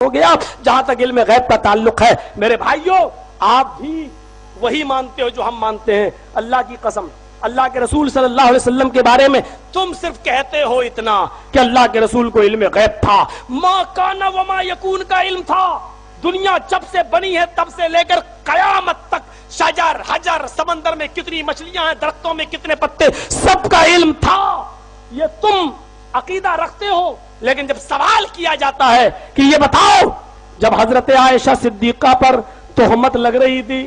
ہو گیا جہاں تک علم غیب کا تعلق ہے۔ میرے بھائیوں، آپ بھی وہی مانتے ہو جو ہم مانتے ہیں۔ اللہ کی قسم، اللہ کے رسول صلی اللہ علیہ وسلم کے بارے میں تم صرف کہتے ہو اتنا کہ اللہ کے رسول کو علم غیب تھا، ما کان وما یکون کا علم تھا۔ دنیا جب سے بنی ہے تب سے لے کر قیامت تک شجر حجر، سمندر میں کتنی مچھلیاں ہیں، درختوں میں کتنے پتے، سب کا علم تھا۔ یہ تم عقیدہ رکھتے ہو، لیکن جب سوال کیا جاتا ہے کہ یہ بتاؤ، جب حضرت عائشہ صدیقہ پر تہمت لگ رہی تھی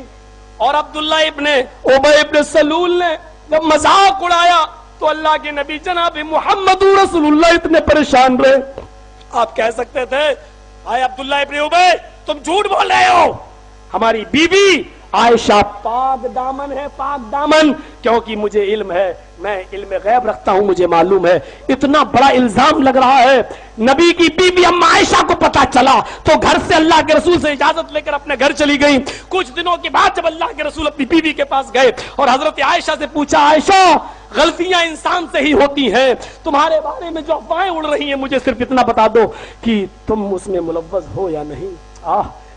اور عبداللہ ابن ابی ابن سلول نے جب مذاق اڑایا تو اللہ کے نبی جناب محمد رسول اللہ اتنے پریشان رہے۔ آپ کہہ سکتے تھے آئے عبداللہ ابن ابی تم جھوٹ بول رہے ہو، ہماری بیوی عائشہ پاک دامن ہے، پاک دامن، کیونکہ مجھے علم ہے، میں علم غیب رکھتا ہوں، مجھے معلوم ہے۔ اتنا بڑا الزام لگ رہا ہے۔ نبی کی بیوی اما عائشہ کو پتا چلا تو گھر سے اللہ کے رسول سے اجازت لے کر اپنے گھر چلی گئی۔ کچھ دنوں کے بعد جب اللہ کے رسول اپنی بیوی کے پاس گئے اور حضرت عائشہ سے پوچھا، عائشہ غلطیاں انسان سے ہی ہوتی ہیں، تمہارے بارے میں جو افواہیں اڑ رہی ہیں مجھے صرف اتنا بتا دو کہ تم اس میں ملوث ہو یا نہیں۔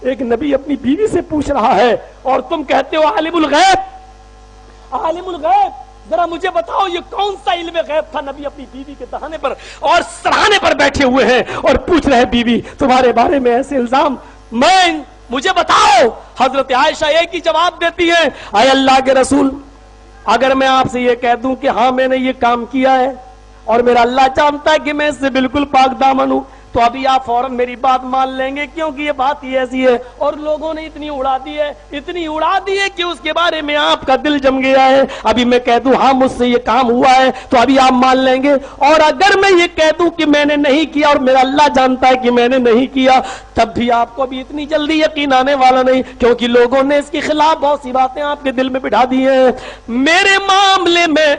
ایک نبی اپنی بیوی سے پوچھ رہا ہے اور تم کہتے ہو عالم الغیب، عالم الغیب۔ ذرا مجھے بتاؤ یہ کون سا علم غیب تھا؟ نبی اپنی بیوی کے دہانے پر اور سراہانے پر بیٹھے ہوئے ہیں اور پوچھ رہے بیوی تمہارے بارے میں ایسے الزام، مجھے بتاؤ۔ حضرت عائشہ ایک ہی جواب دیتی ہے، اے اللہ کے رسول، اگر میں آپ سے یہ کہہ دوں کہ ہاں میں نے یہ کام کیا ہے اور میرا اللہ جانتا ہے کہ میں اس سے بالکل پاک دامن ہوں، تو ابھی آپ فوراً میری بات مان لیں گے، کیونکہ یہ بات ہی ایسی ہے اور لوگوں نے اتنی اڑا دی ہے کہ اس کے بارے میں آپ کا دل جم گیا ہے۔ ابھی میں کہہ دوں ہاں مجھ سے یہ کام ہوا ہے تو ابھی آپ مان لیں گے، اور اگر میں یہ کہہ دوں کہ میں نے نہیں کیا اور میرا اللہ جانتا ہے کہ میں نے نہیں کیا، تب بھی آپ کو بھی اتنی جلدی یقین آنے والا نہیں، کیونکہ لوگوں نے اس کے خلاف بہت سی باتیں آپ کے دل میں بٹھا دی ہیں۔ میرے معاملے میں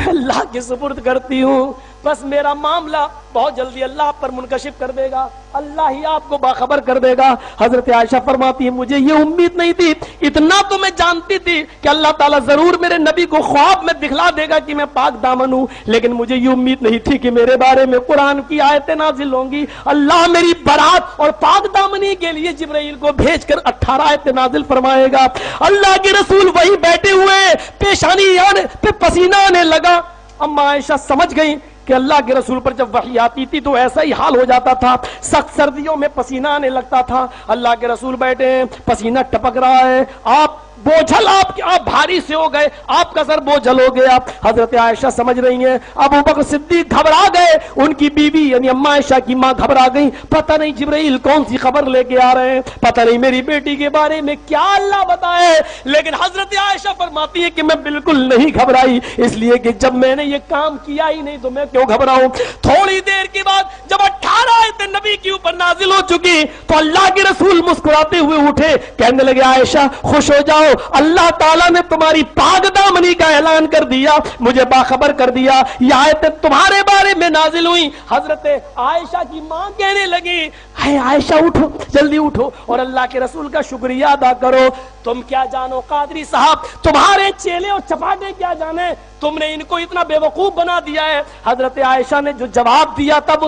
اللہ کے سپرد کرتی ہوں، بس میرا معاملہ بہت جلدی اللہ پر منکشف کر دے گا، اللہ ہی آپ کو باخبر کر دے گا۔ حضرت عائشہ فرماتی ہے مجھے یہ امید نہیں تھی، اتنا تو میں جانتی تھی کہ اللہ تعالیٰ ضرور میرے نبی کو خواب میں دکھلا دے گا کہ میں پاک دامن ہوں، لیکن مجھے یہ امید نہیں تھی کہ میرے بارے میں قرآن کی آیتیں نازل ہوں گی۔ اللہ میری برات اور پاک دامنی کے لیے جبرائیل کو بھیج کر 18 آیتیں نازل فرمائے گا۔ اللہ کے رسول وہی بیٹھے ہوئے، پیشانی پہ پسینہ آنے لگا۔ اما عائشہ سمجھ گئی کہ اللہ کے رسول پر جب وحی آتی تھی تو ایسا ہی حال ہو جاتا تھا، سخت سردیوں میں پسینہ آنے لگتا تھا۔ اللہ کے رسول بیٹھے ہیں، پسینہ ٹپک رہا ہے، آپ بوجھل، آپ بھاری سے ہو گئے، آپ کا سر بوجھل ہو گیا۔ حضرت عائشہ سمجھ رہی ہیں، ابو بکر صدیق گھبرا گئے، ان کی بیوی یعنی اما عائشہ کی ماں گھبرا گئی، پتہ نہیں جبرائیل کون سی خبر لے کے آ رہے ہیں، پتہ نہیں میری بیٹی کے بارے میں کیا اللہ بتائے۔ لیکن حضرت عائشہ فرماتی ہے کہ میں بالکل نہیں گھبرائی، اس لیے کہ جب میں نے یہ کام کیا ہی نہیں تو میں کیوں گھبراؤں۔ تھوڑی دیر کے بعد جب 18 آیتیں نبی کے اوپر نازل ہو چکی تو اللہ کے رسول مسکراتے ہوئے اٹھے، کہنے لگے عائشہ خوش ہو جاؤ، اللہ تعالیٰ نے تمہاری پاک دامنی کا اعلان کر دیا، مجھے باخبر کر دیا، یہ آیتیں تمہارے بارے میں نازل ہوئی۔ حضرت عائشہ کی ماں کہنے لگی اے عائشہ اٹھو، جلدی اٹھو اور اللہ کے رسول کا شکریہ ادا کرو۔ تم کیا جانو قادری صاحب، تمہارے چیلے اور چپاٹے کیا جانے، تم نے ان کو اتنا بے وقوف بنا دیا ہے۔ حضرت عائشہ نے جو جواب دیا تھا وہ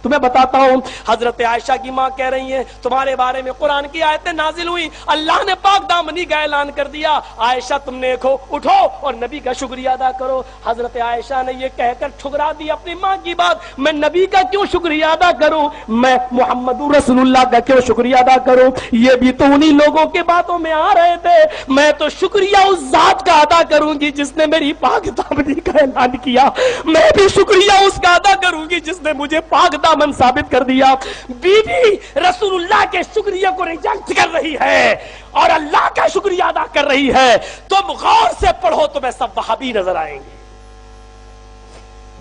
تمہیں بتاتا ہوں۔ حضرت عائشہ کی ماں کہہ رہی ہیں تمہارے بارے میں قرآن کی آیتیں نازل ہوئی، اللہ نے پاک دامنی کا اعلان کر دیا، عائشہ تم نے اٹھو اور نبی کا شکریہ ادا کرو۔ حضرت عائشہ نے یہ کہہ کر ٹھکرا دی اپنی ماں کی بات، میں نبی کا کیوں شکریہ ادا کروں، میں محمد رسول اللہ کا کیوں شکریہ ادا کروں، یہ بھی تو انہی لوگوں کے باتوں میں آ رہے تھے، میں تو شکریہ اس ذات کا ادا کروں گی جس نے میری پاک دامنی کا اعلان کیا، میں بھی شکریہ اس کا ادا کروں گی جس نے مجھے پاک دامن ثابت کر دیا۔ بیوی رسول اللہ کے شکریہ کو ریجیکٹ کر رہی ہے اور اللہ کا شکریہ ادا کر رہی ہے، تم غور سے پڑھو تمہیں سب وہابی نظر آئیں گے۔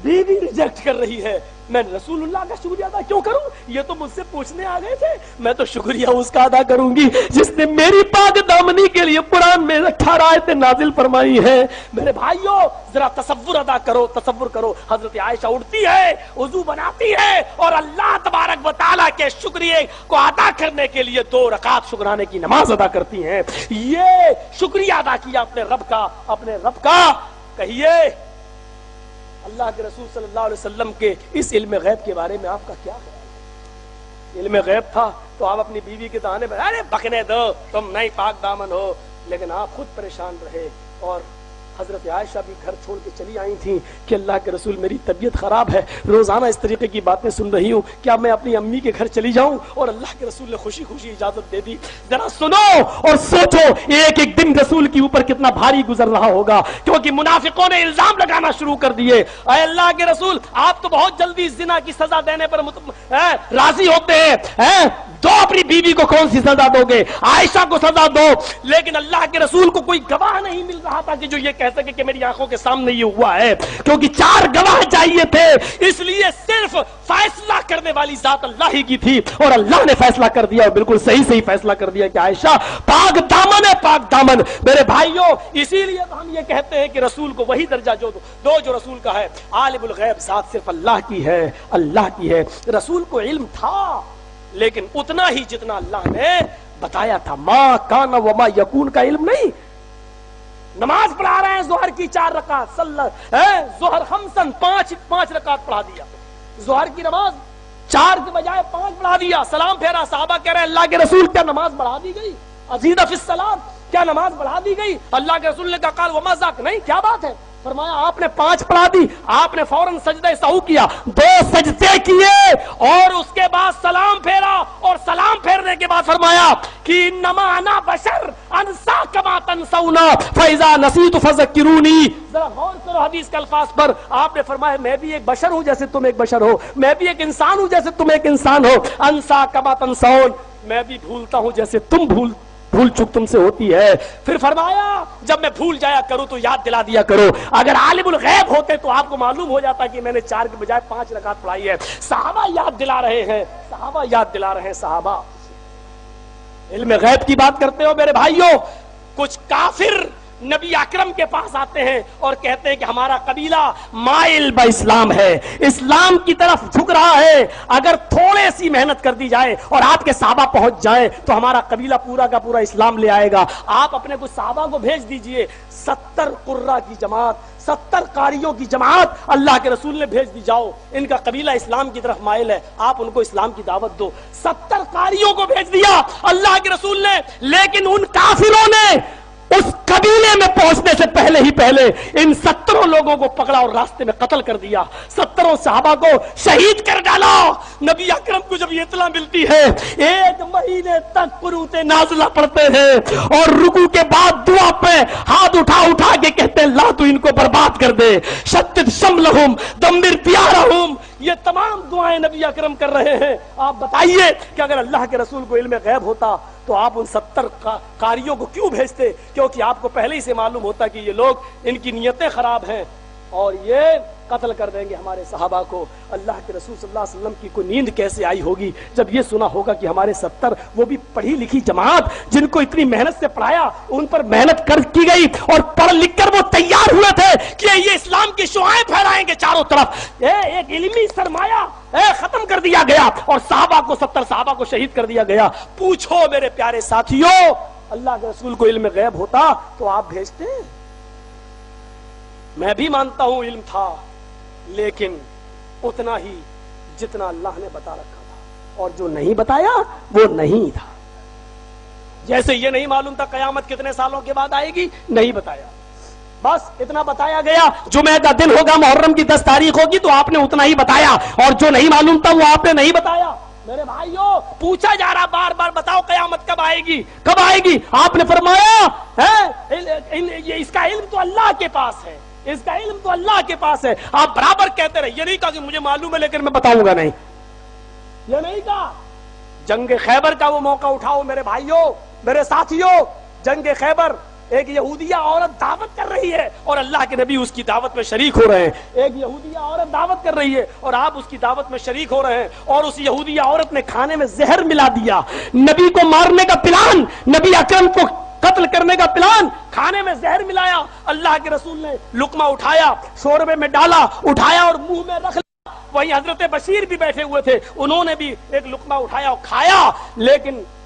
بیوی ریجیکٹ کر رہی ہے، میں رسول اللہ کا شکریہ ادا کیوں کروں، یہ تو مجھ سے پوچھنے آ گئے تھے، میں تو شکریہ اس کا ادا کروں گی جس نے میری پاک دامنی کے لیے قرآن میں 18 آیتیں نازل فرمائی ہیں۔ میرے بھائیوں ذرا تصور کرو، حضرت عائشہ اٹھتی ہے، وضو بناتی ہے اور اللہ تبارک و تعالیٰ کے شکریہ کو ادا کرنے کے لیے 2 رکعت شکرانے کی نماز ادا کرتی ہیں۔ یہ شکریہ ادا کیا اپنے رب کا، کہیے اللہ کے رسول صلی اللہ علیہ وسلم کے اس علم غیب کے بارے میں آپ کا کیا خیال ہے؟ علم غیب تھا تو آپ اپنی بیوی کے دہانے پر ارے بکنے دو تم نہیں پاک دامن ہو، لیکن آپ خود پریشان رہے. اور حضرت عائشہ بھی گھر چھوڑ کے چلی آئی تھیں کہ اللہ کے رسول میری طبیعت خراب ہے، روزانہ اس طریقے کی باتیں سن رہی ہوں، کیا میں اپنی امی کے گھر چلی جاؤں؟ اور اللہ کے رسول نے خوشی خوشی اجازت دے دی. ذرا سنو اور سوچو ایک ایک دن رسول کے اوپر کتنا بھاری گزر رہا ہوگا، کیونکہ منافقوں نے الزام لگانا شروع کر دیے. اے اللہ کے رسول آپ تو بہت جلدی زنا کی سزا دینے پر راضی ہوتے ہیں، دو اپنی بیوی کو کون سی سزا دو گے؟ عائشہ کو سزا دو. لیکن اللہ کے رسول کو کوئی گواہ نہیں مل رہا تھا کہ جو یہ کہہ سکے کہ میری آنکھوں کے سامنے یہ ہوا ہے، کیونکہ 4 گواہ چاہیے تھے. اس لیے صرف فیصلہ کرنے والی ذات اللہ ہی کی تھی، اور اللہ نے فیصلہ کر دیا، اور بالکل صحیح فیصلہ کر دیا کہ عائشہ پاک دامن ہے، پاک دامن. میرے بھائیوں، اسی لیے تو ہم یہ کہتے ہیں کہ رسول کو وہی درجہ جو رسول کا ہے. عالم الغیب ذات صرف اللہ کی ہے، اللہ کی ہے. رسول کو علم تھا لیکن اتنا ہی جتنا اللہ نے بتایا تھا. ما کان وما یکون کا علم نہیں. نماز پڑھا رہے ہیں ظہر کی 4 رکعت، ظہر خمسن 5 رکعت پڑھا دیا. ظہر کی نماز 4 کے بجائے 5 پڑھا دیا، سلام پھیرا. صحابہ کہہ رہے ہیں اللہ کے رسول کیا نماز بڑھا دی گئی؟ ازیدہ فی الصلاۃ، کیا نماز بڑھا دی گئی؟ اللہ کے رسول نے کہا قال وما ذاک، نہیں کیا بات ہے؟ فرمایا آپ نے 5 پڑھا دی. آپ نے فوراً سجدہ سہو کیا، 2 سجدے کیے اور اس کے بعد سلام پھیرا، اور سلام پھیرنے کے بعد فرمایا کہ انما انا بشر انسا کما تنسون فاذا نسیت فذکرونی. ذرا غور کرو حدیث کے الفاظ پر. آپ نے فرمایا میں بھی ایک بشر ہوں جیسے تم ایک بشر ہو، میں بھی ایک انسان ہوں جیسے تم ایک انسان ہو. انسا کما تنسون، میں بھی بھولتا ہوں جیسے تم بھول چک تم سے ہوتی ہے. پھر فرمایا جب میں بھول جایا کروں تو یاد دلا دیا کرو. اگر عالم الغیب ہوتے تو آپ کو معلوم ہو جاتا کہ میں نے 4 کے بجائے 5 رکعت پڑھائی ہے. صحابہ یاد دلا رہے ہیں، صحابہ یاد دلا رہے ہیں. صحابہ علم غیب کی بات کرتے ہو میرے بھائیوں. کچھ کافر نبی اکرم کے پاس آتے ہیں اور کہتے ہیں کہ ہمارا قبیلہ مائل با اسلام ہے، اسلام کی طرف جھک رہا ہے، اگر تھوڑے سی محنت کر دی جائے اور آپ کے صحابہ پہنچ جائیں تو ہمارا قبیلہ پورا کا پورا اسلام لے آئے گا. آپ اپنے کچھ صحابہ کو بھیج دیجئے. 70 قرہ کی جماعت، 70 قاریوں کی جماعت اللہ کے رسول نے بھیج دی. جاؤ ان کا قبیلہ اسلام کی طرف مائل ہے، آپ ان کو اسلام کی دعوت دو. 70 قاریوں کو بھیج دیا اللہ کے رسول نے. لیکن ان کافروں نے اس قبیلے میں پہنچنے سے پہلے ان 70 لوگوں کو پکڑا اور راستے میں قتل کر دیا. 70 صحابہ کو شہید کر ڈالا. نبی اکرم کو جب یہ اطلاع ملتی ہے 1 مہینے تک قنوت نازلہ پڑھتے ہیں اور رکوع کے بعد دعا پہ ہاتھ اٹھا کے کہتے ہیں اللہ تو ان کو برباد کر دے، شتت شملہم دمر دیارہم. یہ تمام دعائیں نبی اکرم کر رہے ہیں. آپ بتائیے کہ اگر اللہ کے رسول کو علم غیب ہوتا تو آپ ان 70 قاریوں کو کیوں بھیجتے؟ کیونکہ آپ کو پہلے ہی سے معلوم ہوتا کہ یہ لوگ ان کی نیتیں خراب ہیں اور یہ قتل کر دیں گے ہمارے صحابہ کو. اللہ کے رسول صلی اللہ علیہ وسلم کی کوئی نیند کیسے آئی ہوگی جب یہ سنا ہوگا کہ ہمارے 70 وہ بھی پڑھی لکھی جماعت جن کو اتنی محنت سے پڑھایا، ان پر محنت کی گئی اور پڑھ لکھ کر وہ تیار ہوئے تھے کہ یہ اسلام کی شعائیں پھیلائیں گے چاروں طرف. ایک علمی سرمایہ ختم کر دیا گیا اور صحابہ کو 70 صحابہ کو شہید کر دیا گیا. پوچھو میرے پیارے ساتھیوں، اللہ کے رسول کو علم غیب ہوتا تو آپ بھیجتے؟ میں بھی مانتا ہوں علم تھا لیکن اتنا ہی جتنا اللہ نے بتا رکھا تھا، اور جو نہیں بتایا وہ نہیں تھا. جیسے یہ نہیں معلوم تھا قیامت کتنے سالوں کے بعد آئے گی، نہیں بتایا، بس اتنا بتایا گیا. جمعہ کا دن ہوگا، محرم کی 10 تاریخ ہوگی تو آپ نے اتنا ہی بتایا، اور جو نہیں معلوم تھا وہ آپ نے نہیں بتایا. میرے بھائیوں پوچھا جا رہا بار بار بتاؤ قیامت کب آئے گی، کب آئے گی؟ آپ نے فرمایا اس کا علم تو اللہ کے پاس ہے، اس کا علم تو اللہ کے پاس ہے. آپ برابر کہتے رہے، یہ نہیں کہا کہ مجھے معلوم ہے لیکن میں بتاؤں گا نہیں، یہ نہیں کہا. جنگ خیبر کا وہ موقع اٹھاؤ میرے بھائیوں، میرے ساتھیوں. جنگ خیبر ایک یہودیہ عورت دعوت کر رہی ہے اور اللہ کے نبی اس کی دعوت میں شریک ہو رہے ہیں. ایک یہودیہ عورت دعوت کر رہی ہے اور آپ اس کی دعوت میں شریک ہو رہے ہیں، اور اس یہودیہ عورت نے کھانے میں زہر ملا دیا. نبی کو مارنے کا پلان، نبی اکرم کو قتل کرنے کا پلان، کھانے میں زہر ملایا. اللہ کے رسول نے لقمہ اٹھایا، شوربے میں ڈالا، اٹھایا اور منہ میں رکھ لیا. وہیں حضرت بشیر بھی بیٹھے ہوئے تھے، انہوں نے بھی ایک لقمہ اٹھایا اور کھایا. لیکن